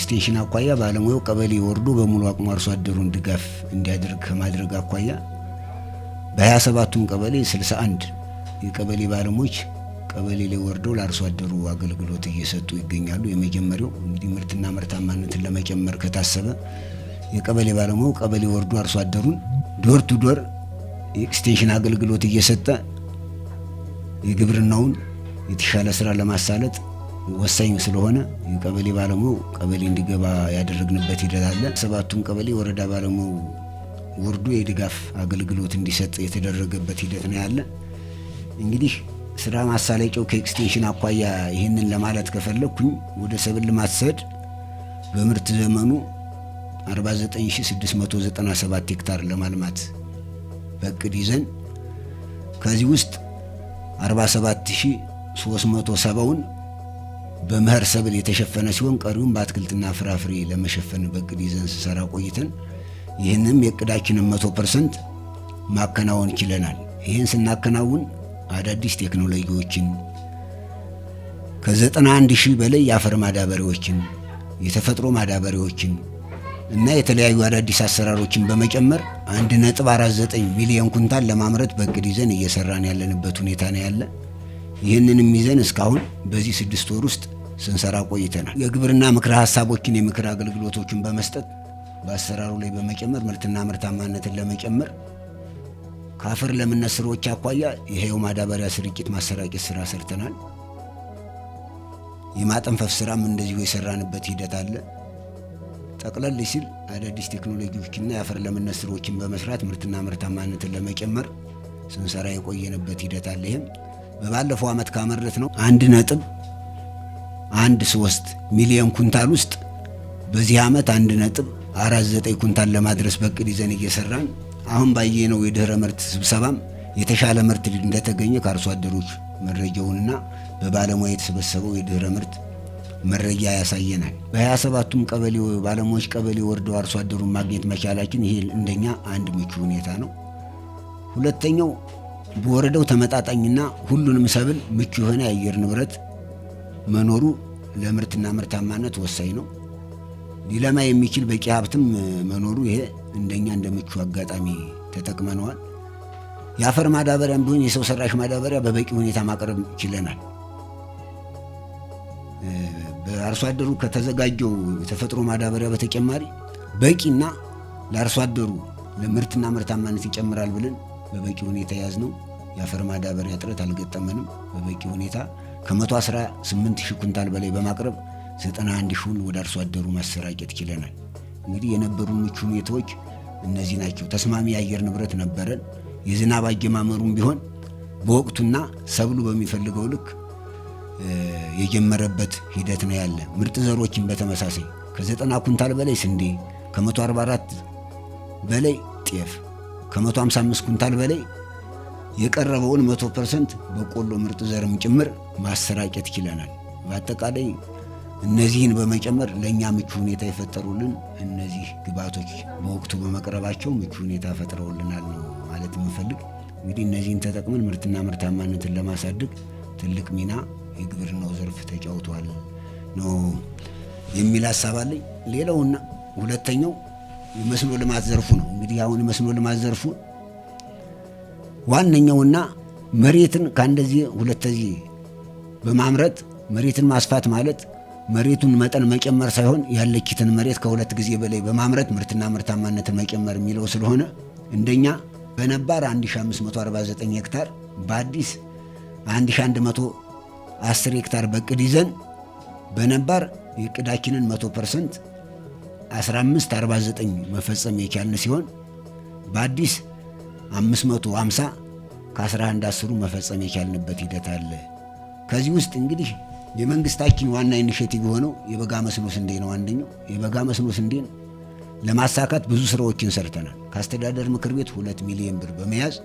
ከኤክስቴንሽን አኳያ ባለሙያው ቀበሌ ወርዶ በሙሉ አቅሙ አርሶ አደሩን ድጋፍ እንዲያደርግ ከማድረግ አኳያ በ27ቱም ቀበሌ 61 የቀበሌ ባለሙያዎች ቀበሌ ላይ ወርደው ለአርሶ አደሩ አገልግሎት እየሰጡ ይገኛሉ። የመጀመሪያው እንግዲህ ምርትና ምርታማነትን ለመጨመር ከታሰበ የቀበሌ ባለሙያው ቀበሌ ወርዶ አርሶ አደሩን ዶር ቱ ዶር የኤክስቴንሽን አገልግሎት እየሰጠ የግብርናውን የተሻለ ስራ ለማሳለጥ ወሳኝ ስለሆነ የቀበሌ ባለሙያው ቀበሌ እንዲገባ ያደረግንበት ሂደት አለ። 7ቱም ቀበሌ ወረዳ ባለሙያው ወርዶ የድጋፍ አገልግሎት እንዲሰጥ የተደረገበት ሂደት ነው ያለ። እንግዲህ ስራ ማሳለጫው ከኤክስቴንሽን አኳያ ይህንን ለማለት ከፈለኩኝ ወደ ሰብል ልማት ስሄድ በምርት ዘመኑ 49697 ሄክታር ለማልማት በእቅድ ይዘን ከዚህ ውስጥ 47370ውን በመኸር ሰብል የተሸፈነ ሲሆን ቀሪውን በአትክልትና ፍራፍሬ ለመሸፈን በእቅድ ይዘን ስሰራ ቆይተን ይህንም የእቅዳችንን 100% ማከናወን ችለናል። ይህን ስናከናውን አዳዲስ ቴክኖሎጂዎችን ከ91000 በላይ የአፈር ማዳበሪያዎችን የተፈጥሮ ማዳበሪያዎችን እና የተለያዩ አዳዲስ አሰራሮችን በመጨመር 1.49 ሚሊዮን ኩንታል ለማምረት በእቅድ ይዘን እየሰራን ያለንበት ሁኔታ ነው ያለ። ይህንንም ይዘን እስካሁን በዚህ 6 ወር ውስጥ ስንሰራ ቆይተናል። የግብርና ምክረ ሐሳቦችን የምክር አገልግሎቶችን በመስጠት በአሰራሩ ላይ በመጨመር ምርትና ምርታማነትን ለመጨመር ከአፈር ለምነት ስራዎች አኳያ የህየው ማዳበሪያ ስርጭት ማሰራጨት ስራ ሰርተናል። የማጠንፈፍ ስራም እንደዚሁ የሰራንበት ሂደት አለ። ጠቅለል ሲል አዳዲስ ቴክኖሎጂዎችና የአፈር ለምነት ስራዎችን በመስራት ምርትና ምርታማነትን ለመጨመር ስንሰራ የቆየንበት ሂደት አለ። ይሄም በባለፈው አመት ካመረት ነው 1.13 ሚሊዮን ኩንታል ውስጥ በዚህ አመት 1.49 ኩንታል ለማድረስ በእቅድ ይዘን እየሰራን አሁን ባየነው የድህረ ምርት ስብሰባም የተሻለ ምርት እንደተገኘ ከአርሶ አደሮች መረጃውንና በባለሙያ የተሰበሰበው የድህረ ምርት መረጃ ያሳየናል። በ27ቱም ቀበሌ ባለሙያዎች ቀበሌ ወርደው አርሶ አደሩን ማግኘት መቻላችን ይሄ እንደኛ አንድ ምቹ ሁኔታ ነው። ሁለተኛው በወረዳው ተመጣጣኝና ሁሉንም ሰብል ምቹ የሆነ የአየር ንብረት መኖሩ ለምርትና ምርታማነት ወሳኝ ነው። ሊለማ የሚችል በቂ ሀብትም መኖሩ ይሄ እንደኛ እንደምቹ አጋጣሚ ተጠቅመነዋል። የአፈር ማዳበሪያም ቢሆን የሰው ሰራሽ ማዳበሪያ በበቂ ሁኔታ ማቅረብ ችለናል። በአርሶ አደሩ ከተዘጋጀው የተፈጥሮ ማዳበሪያ በተጨማሪ በቂና ለአርሶ አደሩ ለምርትና ምርታማነት ይጨምራል ብለን በበቂ ሁኔታ ያዝነው የአፈር ማዳበሪያ እጥረት አልገጠመንም። በበቂ ሁኔታ ከ118000 ኩንታል በላይ በማቅረብ 91000ን ወደ አርሶ አደሩ ማሰራጨት ችለናል። እንግዲህ የነበሩ ምቹ ሁኔታዎች እነዚህ ናቸው። ተስማሚ የአየር ንብረት ነበረን። የዝናብ አጀማመሩም ቢሆን በወቅቱና ሰብሉ በሚፈልገው ልክ የጀመረበት ሂደት ነው ያለ። ምርጥ ዘሮችን በተመሳሳይ ከ90 ኩንታል በላይ ስንዴ፣ ከ144 በላይ ጤፍ፣ ከ155 ኩንታል በላይ የቀረበውን 100% በቆሎ ምርጥ ዘርም ጭምር ማሰራጨት ችለናል። በአጠቃላይ እነዚህን በመጨመር ለኛ ምቹ ሁኔታ የፈጠሩልን እነዚህ ግብዓቶች በወቅቱ በመቅረባቸው ምቹ ሁኔታ ፈጥረውልናል ነው ማለት የምንፈልግ። እንግዲህ እነዚህን ተጠቅመን ምርትና ምርታማነትን ለማሳደግ ትልቅ ሚና የግብርናው ዘርፍ ተጫውቷል ነው የሚል ሐሳብ አለኝ። ሌላውና ሁለተኛው የመስኖ ልማት ዘርፉ ነው። እንግዲህ አሁን የመስኖ ልማት ዘርፉ ዋነኛውና መሬትን ከአንደዚህ ሁለተዚህ በማምረት መሬትን ማስፋት ማለት መሬቱን መጠን መጨመር ሳይሆን ያለችትን መሬት ከሁለት ጊዜ በላይ በማምረት ምርትና ምርታማነትን መጨመር የሚለው ስለሆነ እንደኛ በነባር 1549 ሄክታር በአዲስ 1110 ሄክታር በእቅድ ይዘን በነባር የእቅዳችንን 100% 1549 መፈጸም የቻልን ሲሆን በአዲስ 550 ከ1110 መፈጸም የቻልንበት ሂደት አለ። ከዚህ ውስጥ እንግዲህ የመንግስታችን ዋና ኢኒሼቲቭ ሆነው የበጋ መስኖ ስንዴ ነው። አንደኛው የበጋ መስኖ ስንዴን ለማሳካት ብዙ ስራዎችን ሰርተናል። ከአስተዳደር ምክር ቤት 2 ሚሊዮን ብር በመያዝ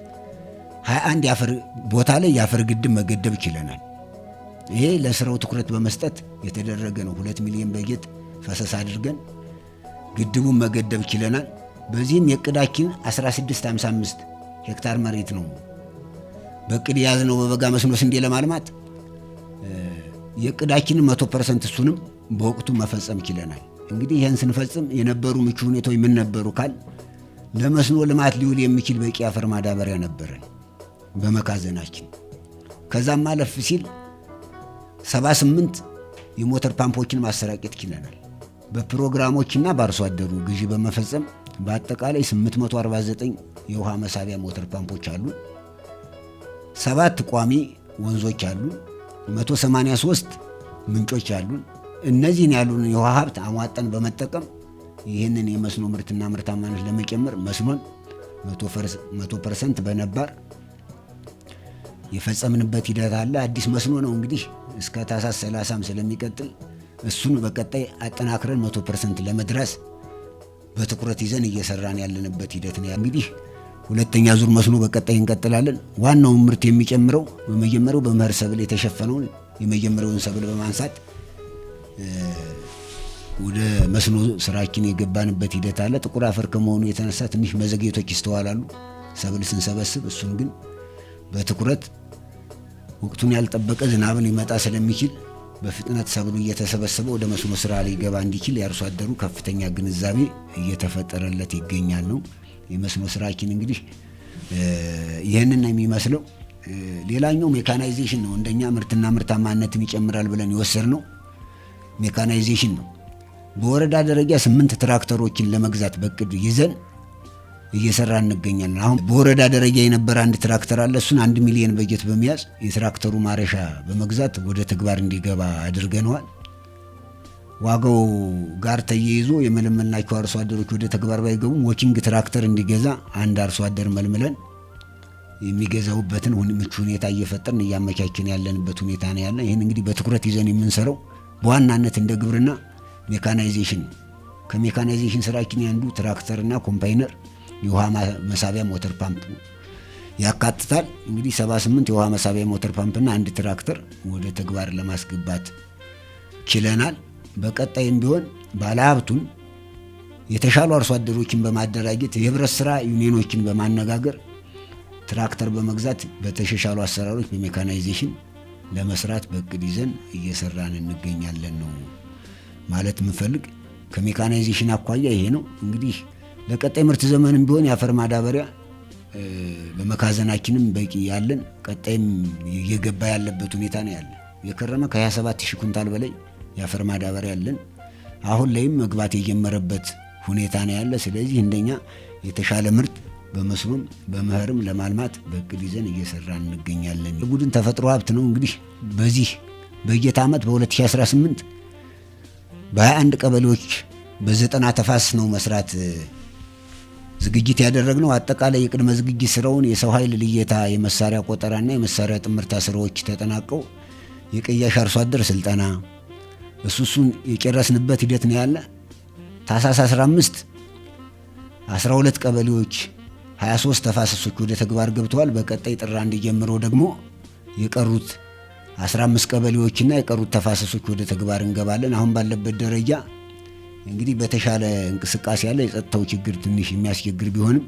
21 የአፈር ቦታ ላይ የአፈር ግድብ መገደብ ችለናል። ይሄ ለስራው ትኩረት በመስጠት የተደረገ ነው። 2 ሚሊዮን በጀት ፈሰስ አድርገን ግድቡን መገደብ ችለናል። በዚህም የእቅዳችን 1655 ሄክታር መሬት ነው በእቅድ ያዝነው በበጋ መስኖ ስንዴ ለማልማት የእቅዳችንን 100% እሱንም በወቅቱ መፈጸም ችለናል። እንግዲህ ይህን ስንፈጽም የነበሩ ምቹ ሁኔታዎች ምን ነበሩ ካል ለመስኖ ልማት ሊውል የሚችል በቂ አፈር ማዳበሪያ ነበረን በመካዘናችን። ከዛም ማለፍ ሲል 78 የሞተር ፓምፖችን ማሰራጨት ችለናል። በፕሮግራሞችና በአርሶ አደሩ ግዢ በመፈጸም በአጠቃላይ 849 የውሃ መሳቢያ ሞተር ፓምፖች አሉ። 7 ቋሚ ወንዞች አሉ። 183 ምንጮች አሉ። እነዚህን ያሉን የውሃ ሀብት አሟጠን በመጠቀም ይህንን የመስኖ ምርትና ምርታማነት ለመጨመር መስኖን 100% በነባር የፈጸምንበት ሂደት አለ። አዲስ መስኖ ነው እንግዲህ እስከ ታህሳስ 30 ስለሚቀጥል እሱን በቀጣይ አጠናክረን 100% ለመድረስ በትኩረት ይዘን እየሰራን ያለንበት ሂደት ነው። እንግዲህ ሁለተኛ ዙር መስኖ በቀጣይ እንቀጥላለን። ዋናው ምርት የሚጨምረው በመጀመሪያው በመኸር ሰብል የተሸፈነውን የመጀመሪያውን ሰብል በማንሳት ወደ መስኖ ስራችን የገባንበት ሂደት አለ። ጥቁር አፈር ከመሆኑ የተነሳ ትንሽ መዘግየቶች ይስተዋላሉ ሰብል ስንሰበስብ። እሱን ግን በትኩረት ወቅቱን ያልጠበቀ ዝናብን ሊመጣ ስለሚችል በፍጥነት ሰብሉ እየተሰበሰበ ወደ መስኖ ስራ ሊገባ እንዲችል የአርሶ አደሩ ከፍተኛ ግንዛቤ እየተፈጠረለት ይገኛል ነው። የመስኖ ስራችን እንግዲህ ይህንን ነው የሚመስለው። ሌላኛው ሜካናይዜሽን ነው። እንደኛ ምርትና ምርታማነትን ይጨምራል ብለን የወሰድነው ሜካናይዜሽን ነው። በወረዳ ደረጃ 8 ትራክተሮችን ለመግዛት በቅድ ይዘን እየሰራ እንገኛለን። አሁን በወረዳ ደረጃ የነበረ አንድ ትራክተር አለ። እሱን 1 ሚሊዮን በጀት በመያዝ የትራክተሩ ማረሻ በመግዛት ወደ ተግባር እንዲገባ አድርገነዋል። ዋጋው ጋር ተያይዞ የመለመልናቸው አርሶ አደሮች ወደ ተግባር ባይገቡም ዎኪንግ ትራክተር እንዲገዛ አንድ አርሶ አደር መልምለን የሚገዛውበትን ምቹ ሁኔታ እየፈጠርን እያመቻችን ያለንበት ሁኔታ ነው ያለ። ይህን እንግዲህ በትኩረት ይዘን የምንሰራው በዋናነት እንደ ግብርና ሜካናይዜሽን ነው። ከሜካናይዜሽን ስራችን አንዱ ትራክተርና ኮምባይነር የውሃ መሳቢያ ሞተር ፓምፕ ያካትታል። እንግዲህ 78 የውሃ መሳቢያ ሞተር ፓምፕና አንድ ትራክተር ወደ ተግባር ለማስገባት ችለናል። በቀጣይም ቢሆን ባለሀብቱን የተሻሉ አርሶ አደሮችን በማደራጀት የህብረት ስራ ዩኒየኖችን በማነጋገር ትራክተር በመግዛት በተሻሻሉ አሰራሮች በሜካናይዜሽን ለመስራት በእቅድ ይዘን እየሰራን እንገኛለን ነው ማለት የምፈልግ። ከሜካናይዜሽን አኳያ ይሄ ነው እንግዲህ። ለቀጣይ ምርት ዘመንም ቢሆን የአፈር ማዳበሪያ በመካዘናችንም በቂ ያለን፣ ቀጣይም እየገባ ያለበት ሁኔታ ነው ያለ። የከረመ ከ27000 ኩንታል በላይ የአፈር ማዳበሪያ ያለን፣ አሁን ላይም መግባት የጀመረበት ሁኔታ ነው ያለ። ስለዚህ እንደኛ የተሻለ ምርት በመስኖም በመኸርም ለማልማት በእቅድ ይዘን እየሰራን እንገኛለን። የቡድን ተፈጥሮ ሀብት ነው እንግዲህ በዚህ በጀት ዓመት በ2018 በ21 ቀበሌዎች በ90 ተፋሰስ ነው መስራት ዝግጅት ያደረግነው። አጠቃላይ የቅድመ ዝግጅት ስራውን የሰው ኃይል ልየታ፣ የመሳሪያ ቆጠራና የመሳሪያ ጥምርታ ስራዎች ተጠናቀው የቅያሽ አርሶ አደር ስልጠና እሱን የጨረስንበት ሂደት ነው ያለ። ታህሳስ 15 12 ቀበሌዎች 23 ተፋሰሶች ወደ ተግባር ገብተዋል። በቀጣይ ጥር 1 ጀምሮ ደግሞ የቀሩት 15 ቀበሌዎችና የቀሩት ተፋሰሶች ወደ ተግባር እንገባለን። አሁን ባለበት ደረጃ እንግዲህ በተሻለ እንቅስቃሴ ያለ፣ የጸጥታው ችግር ትንሽ የሚያስቸግር ቢሆንም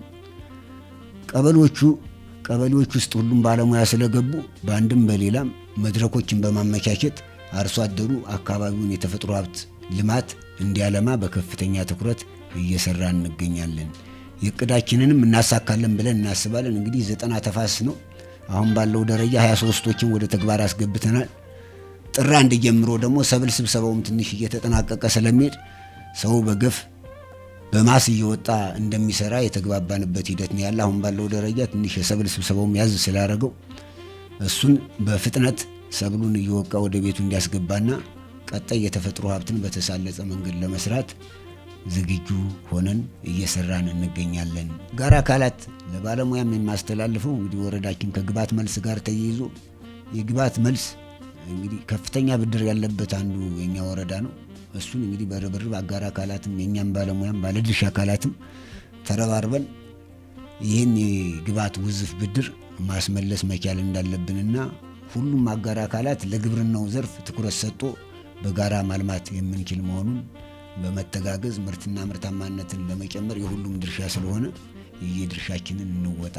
ቀበሌዎች ውስጥ ሁሉም ባለሙያ ስለገቡ በአንድም በሌላም መድረኮችን በማመቻቸት አርሶ አደሩ አካባቢውን የተፈጥሮ ሀብት ልማት እንዲያለማ በከፍተኛ ትኩረት እየሰራን እንገኛለን። የእቅዳችንንም እናሳካለን ብለን እናስባለን። እንግዲህ 90 ተፋሰስ ነው። አሁን ባለው ደረጃ 23ቶችን ወደ ተግባር አስገብተናል። ጥር 1 ጀምሮ ደግሞ ሰብል ስብሰባውም ትንሽ እየተጠናቀቀ ስለሚሄድ ሰው በገፍ በማስ እየወጣ እንደሚሰራ የተግባባንበት ሂደት ነው ያለ። አሁን ባለው ደረጃ ትንሽ የሰብል ስብሰባውም ያዝ ስላደረገው እሱን በፍጥነት ሰብሉን እየወቃ ወደ ቤቱ እንዲያስገባና ቀጣይ የተፈጥሮ ሀብትን በተሳለጸ መንገድ ለመስራት ዝግጁ ሆነን እየሰራን እንገኛለን። ጋር አካላት ለባለሙያም የማስተላልፈው እንግዲህ ወረዳችን ከግብዓት መልስ ጋር ተያይዞ የግብዓት መልስ እንግዲህ ከፍተኛ ብድር ያለበት አንዱ የኛ ወረዳ ነው። እሱን እንግዲህ በርብርብ አጋር አካላትም የኛም ባለሙያም ባለድርሻ አካላትም ተረባርበን ይህን የግብዓት ውዝፍ ብድር ማስመለስ መቻል እንዳለብንና ሁሉም አጋር አካላት ለግብርናው ዘርፍ ትኩረት ሰጥቶ በጋራ ማልማት የምንችል መሆኑን በመተጋገዝ ምርትና ምርታማነትን ለመጨመር የሁሉም ድርሻ ስለሆነ የድርሻችንን እንወጣ።